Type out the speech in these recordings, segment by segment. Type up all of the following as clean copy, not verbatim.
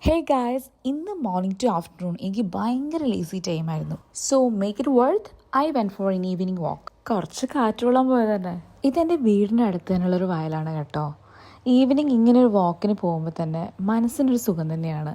Hey guys, ഇന്ന് morning to afternoon എനിക്ക് ഭയങ്കര ലേസി ടൈം ആയിരുന്നു. So make it worth, I went four N evening വാക്ക്. കുറച്ച് കാറ്റുകൊള്ളാൻ പോയത് തന്നെ. ഇതെൻ്റെ വീടിൻ്റെ അടുത്ത് തന്നെയുള്ളൊരു വയലാണ് കേട്ടോ. ഈവനിങ് ഇങ്ങനെ ഒരു വാക്കിന് പോകുമ്പോൾ തന്നെ മനസ്സിനൊരു സുഖം തന്നെയാണ്.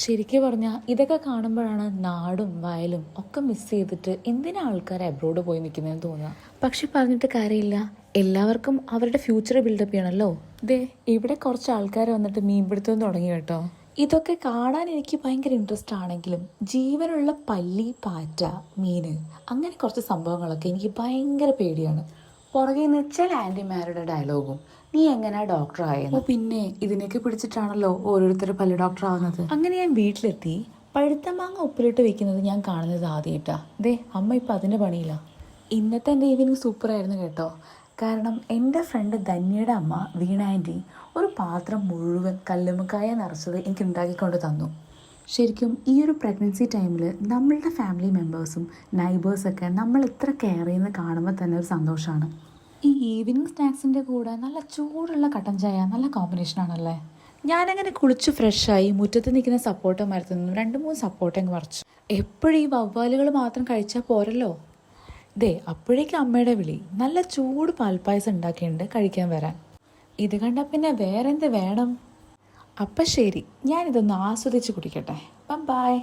ശരിക്കും പറഞ്ഞാൽ ഇതൊക്കെ കാണുമ്പോഴാണ് നാടും വയലും ഒക്കെ മിസ് ചെയ്തിട്ട് എന്തിനാ ആൾക്കാർ അബ്രോഡ് പോയി നിൽക്കുന്നതെന്ന് തോന്നുക. പക്ഷെ പറഞ്ഞിട്ട് കാര്യമില്ല, എല്ലാവർക്കും അവരുടെ ഫ്യൂച്ചർ ബിൽഡപ്പ് ചെയ്യണമല്ലോ. ദേ ഇവിടെ കുറച്ച് ആൾക്കാർ വന്നിട്ട് മീൻപിടുത്തം തുടങ്ങി കേട്ടോ. ഇതൊക്കെ കാണാൻ എനിക്ക് ഭയങ്കര ഇൻട്രസ്റ്റ് ആണെങ്കിലും ജീവനുള്ള പല്ലി, പാറ്റ, മീന് അങ്ങനെ കുറച്ച് സംഭവങ്ങളൊക്കെ എനിക്ക് ഭയങ്കര പേടിയാണ്. പുറകെ നിന്ന് ചില ആൻറ്റിമാരുടെ ഡയലോഗും നീ എങ്ങനെയാ ഡോക്ടർ ആയെന്ന്. പിന്നെ ഇതിനൊക്കെ പിടിച്ചിട്ടാണല്ലോ ഓരോരുത്തർ പല്ലി ഡോക്ടർ ആവുന്നത്. അങ്ങനെ ഞാൻ വീട്ടിലെത്തി പഴുത്ത മാങ്ങ ഉപ്പിലിട്ട് വെക്കുന്നത് ഞാൻ കാണുന്നത് ആദ്യമായിട്ടാ. ദേ അമ്മ ഇപ്പം അതിൻ്റെ പണിയില്ല. ഇന്നത്തെ എൻ്റെ ഈവനിങ് സൂപ്പറായിരുന്നു കേട്ടോ. കാരണം എൻ്റെ ഫ്രണ്ട് ധന്യയുടെ അമ്മ വീണ ആൻറ്റി ഒരു പാത്രം മുഴുവൻ കല്ലുമ്മക്കായ നിറച്ചത് എനിക്ക് ഉണ്ടാക്കിക്കൊണ്ട് തന്നു. ശരിക്കും ഈ ഒരു പ്രഗ്നൻസി ടൈമിൽ നമ്മളുടെ ഫാമിലി മെമ്പേഴ്സും നൈബേഴ്സൊക്കെ നമ്മൾ ഇത്ര കെയർ ചെയ്യുന്നത് കാണുമ്പോൾ തന്നെ ഒരു സന്തോഷമാണ്. ഈ ഈവനിങ് സ്നാക്സിൻ്റെ കൂടെ നല്ല ചൂടുള്ള കട്ടൻ ചായ നല്ല കോമ്പിനേഷനാണല്ലേ. ഞാനങ്ങനെ കുളിച്ച് ഫ്രഷായി മുറ്റത്ത് നിൽക്കുന്ന സപ്പോർട്ട മരത്തിൽ നിന്നും 2-3 സപ്പോർട്ട അങ്ങ് പറിച്ചു. എപ്പോഴും ഈ വവ്വാലുകൾ മാത്രം കഴിച്ചാൽ പോരല്ലോ. ദേ അപ്പോഴേക്കും അമ്മയുടെ വിളി, നല്ല ചൂട് പാൽപ്പായസം ഉണ്ടാക്കിയിട്ടുണ്ട്, കഴിക്കാൻ വരാൻ. ഇത് കണ്ട പിന്നെ വേറെന്ത് വേണം. അപ്പം ശരി, ഞാനിതൊന്ന് ആസ്വദിച്ച് കുടിക്കട്ടെ. ബൈ.